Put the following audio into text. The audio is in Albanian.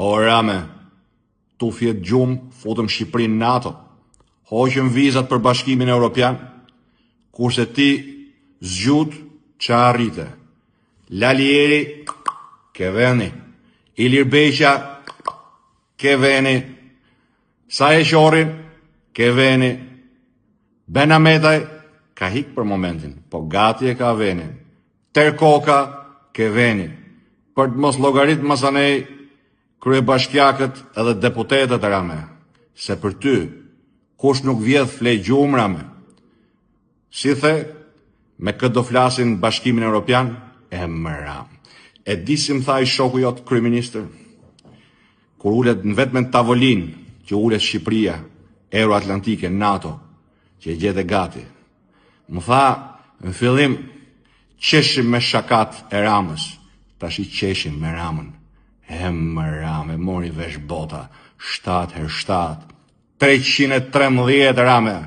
O Rame, tu fjet gjumë, futëm Shqipërinë në NATO, hoqëm vizat për Bashkimin Evropian, kurse ti zgjut që arrite. Lalieri, ke veni. Ilir Beqa, ke veni. Sa e Qorin, ke veni. Ben Ahmetaj, ka hik për momentin, po gati e ka veni. Terkoka, ke veni. Për të mos llogarit masanej, kryebashkiakët edhe deputetët Rame, se për ty, kush nuk vjedh flej gjumë Rame. Si the, me këtë do flasin Bashkimin Evropian, e më Ram. E di si më tha i shoku jot kryeministër, kur ulet në vetëm tavolin që ulet Shqipëria, Euroatlantike, NATO, që e gjete gati. Më tha, në fillim, qeshim me shakat e Ramës, tash i qeshim me Ramën. E më Rame, mori vesh bota, 7 herë 7, 313 Rame.